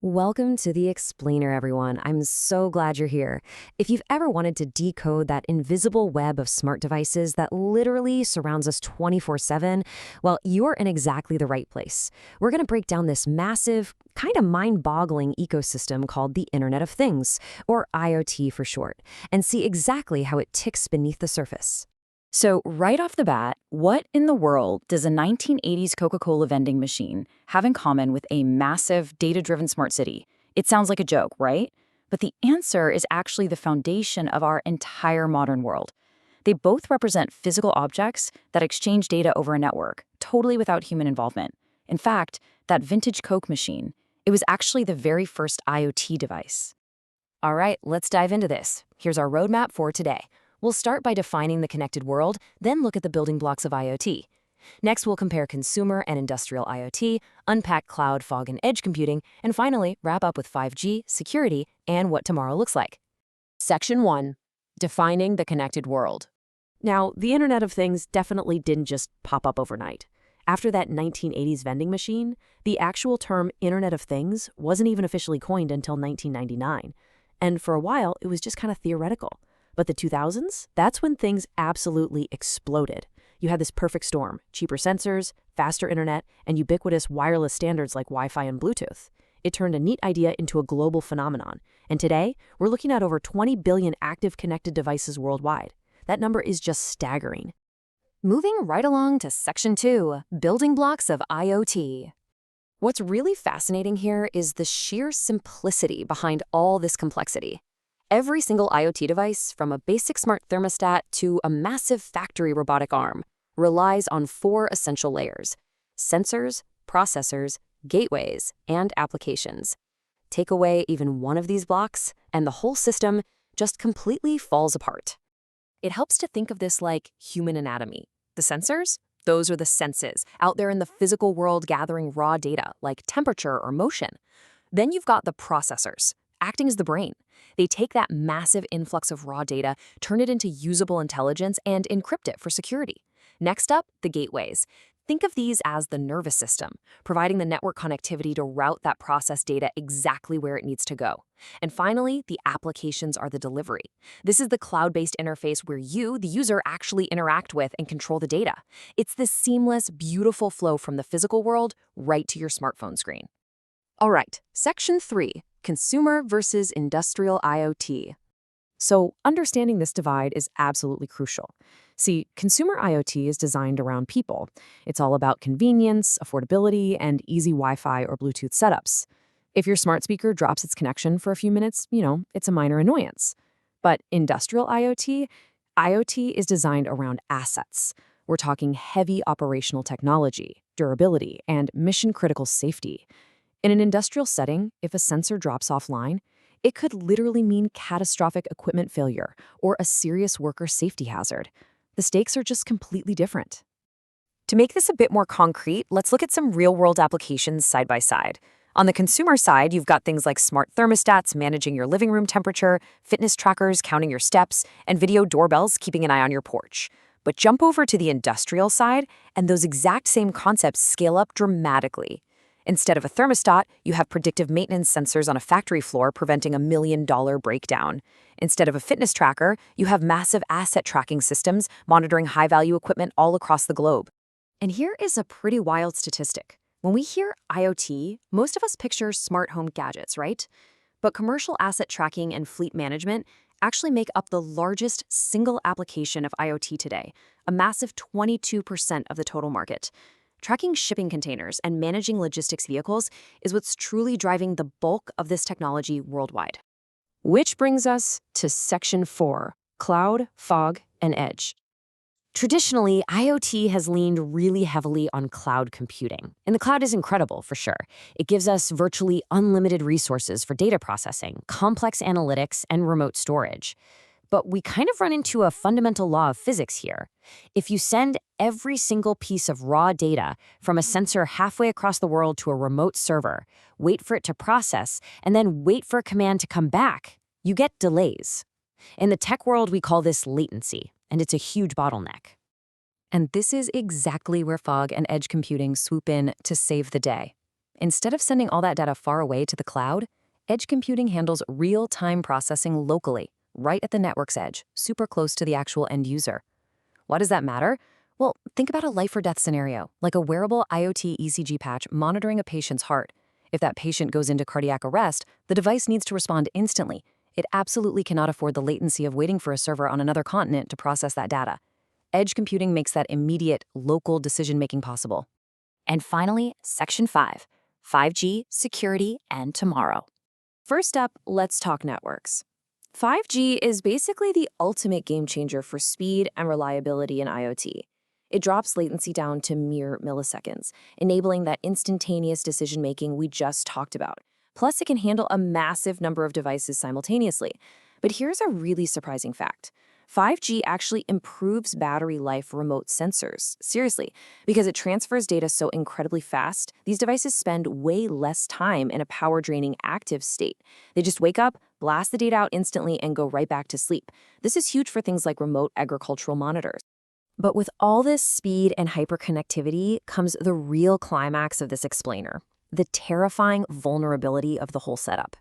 Welcome to the Explainer, everyone. I'm so glad you're here. If you've ever wanted to decode that invisible web of smart devices that literally surrounds us 24/7, well, you're in exactly the right place. We're going to break down this massive, kind of mind-boggling ecosystem called the Internet of Things, or IoT for short, and see exactly how it ticks beneath the surface. So, right off the bat, what in the world does a 1980s Coca-Cola vending machine have in common with a massive, data-driven smart city? It sounds like a joke, right? But the answer is actually the foundation of our entire modern world. They both represent physical objects that exchange data over a network, totally without human involvement. In fact, that vintage Coke machine, it was actually the very first IoT device. All right, let's dive into this. Here's our roadmap for today. We'll start by defining the connected world, then look at the building blocks of IoT. Next, we'll compare consumer and industrial IoT, unpack cloud, fog, and edge computing, and finally, wrap up with 5G, security, and what tomorrow looks like. Section 1. Defining the connected world. Now, the Internet of Things definitely didn't just pop up overnight. After that 1980s vending machine, the actual term Internet of Things wasn't even officially coined until 1999. And for a while, it was just kind of theoretical. But the 2000s, that's when things absolutely exploded. You had this perfect storm: cheaper sensors, faster internet, and ubiquitous wireless standards like Wi-Fi and Bluetooth. It turned a neat idea into a global phenomenon. And today, we're looking at over 20 billion active connected devices worldwide. That number is just staggering. Moving right along to Section 2, Building Blocks of IoT. What's really fascinating here is the sheer simplicity behind all this complexity. Every single IoT device, from a basic smart thermostat to a massive factory robotic arm, relies on four essential layers: sensors, processors, gateways, and applications. Take away even one of these blocks, and the whole system just completely falls apart. It helps to think of this like human anatomy. The sensors? Those are the senses, out there in the physical world gathering raw data, like temperature or motion. Then you've got the processors, acting as the brain. They take that massive influx of raw data, turn it into usable intelligence, and encrypt it for security. Next up, the gateways. Think of these as the nervous system, providing the network connectivity to route that processed data exactly where it needs to go. And finally, the applications are the delivery. This is the cloud-based interface where you, the user, actually interact with and control the data. It's this seamless, beautiful flow from the physical world right to your smartphone screen. All right, Section 3, Consumer versus Industrial IoT. So, understanding this divide is absolutely crucial. See, consumer IoT is designed around people. It's all about convenience, affordability, and easy Wi-Fi or Bluetooth setups. If your smart speaker drops its connection for a few minutes, it's a minor annoyance. But industrial IoT is designed around assets. We're talking heavy operational technology, durability, and mission-critical safety. In an industrial setting, if a sensor drops offline, it could literally mean catastrophic equipment failure or a serious worker safety hazard. The stakes are just completely different. To make this a bit more concrete, let's look at some real-world applications side by side. On the consumer side, you've got things like smart thermostats managing your living room temperature, fitness trackers counting your steps, and video doorbells keeping an eye on your porch. But jump over to the industrial side, and those exact same concepts scale up dramatically. Instead of a thermostat, you have predictive maintenance sensors on a factory floor preventing a $1 million breakdown. Instead of a fitness tracker, you have massive asset tracking systems monitoring high-value equipment all across the globe. And here is a pretty wild statistic. When we hear IoT, most of us picture smart home gadgets, right? But commercial asset tracking and fleet management actually make up the largest single application of IoT today, a massive 22% of the total market. Tracking shipping containers and managing logistics vehicles is what's truly driving the bulk of this technology worldwide. Which brings us to Section 4, Cloud, Fog, and Edge. Traditionally, IoT has leaned really heavily on cloud computing. And the cloud is incredible, for sure. It gives us virtually unlimited resources for data processing, complex analytics, and remote storage. But we kind of run into a fundamental law of physics here. If you send every single piece of raw data from a sensor halfway across the world to a remote server, wait for it to process, and then wait for a command to come back, you get delays. In the tech world, we call this latency, and it's a huge bottleneck. And this is exactly where fog and edge computing swoop in to save the day. Instead of sending all that data far away to the cloud, edge computing handles real-time processing locally, right at the network's edge, super close to the actual end user. Why does that matter? Well, think about a life or death scenario, like a wearable IoT ECG patch monitoring a patient's heart. If that patient goes into cardiac arrest, the device needs to respond instantly. It absolutely cannot afford the latency of waiting for a server on another continent to process that data. Edge computing makes that immediate, local decision-making possible. And finally, Section 5, 5G, Security, and Tomorrow. First up, let's talk networks. 5G is basically the ultimate game changer for speed and reliability in IoT. It drops latency down to mere milliseconds, enabling that instantaneous decision-making we just talked about. Plus, it can handle a massive number of devices simultaneously. But here's a really surprising fact. 5G actually improves battery life remote sensors. Seriously, because it transfers data so incredibly fast, these devices spend way less time in a power-draining active state. They just wake up, blast the data out instantly, and go right back to sleep. This is huge for things like remote agricultural monitors. But with all this speed and hyperconnectivity comes the real climax of this explainer, the terrifying vulnerability of the whole setup.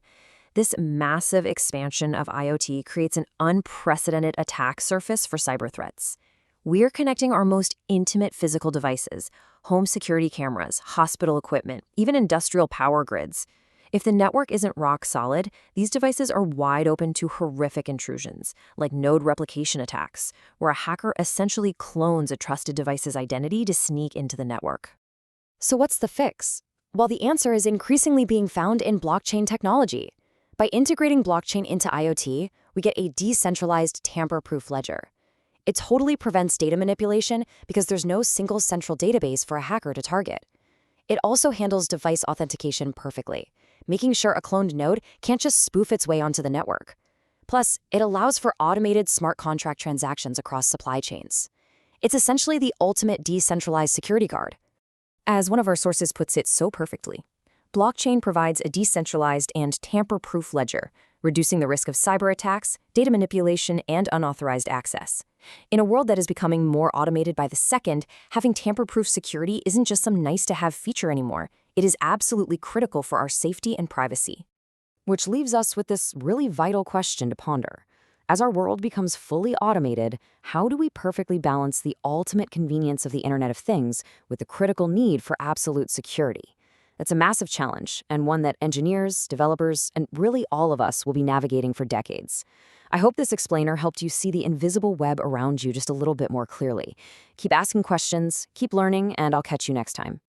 This massive expansion of IoT creates an unprecedented attack surface for cyber threats. We're connecting our most intimate physical devices, home security cameras, hospital equipment, even industrial power grids. If the network isn't rock solid, these devices are wide open to horrific intrusions, like node replication attacks, where a hacker essentially clones a trusted device's identity to sneak into the network. So what's the fix? Well, the answer is increasingly being found in blockchain technology. By integrating blockchain into IoT, we get a decentralized, tamper-proof ledger. It totally prevents data manipulation because there's no single central database for a hacker to target. It also handles device authentication perfectly, making sure a cloned node can't just spoof its way onto the network. Plus, it allows for automated smart contract transactions across supply chains. It's essentially the ultimate decentralized security guard. As one of our sources puts it so perfectly, blockchain provides a decentralized and tamper-proof ledger, reducing the risk of cyber attacks, data manipulation, and unauthorized access. In a world that is becoming more automated by the second, having tamper-proof security isn't just some nice-to-have feature anymore. It is absolutely critical for our safety and privacy. Which leaves us with this really vital question to ponder. As our world becomes fully automated, how do we perfectly balance the ultimate convenience of the Internet of Things with the critical need for absolute security? That's a massive challenge, and one that engineers, developers, and really all of us will be navigating for decades. I hope this explainer helped you see the invisible web around you just a little bit more clearly. Keep asking questions, keep learning, and I'll catch you next time.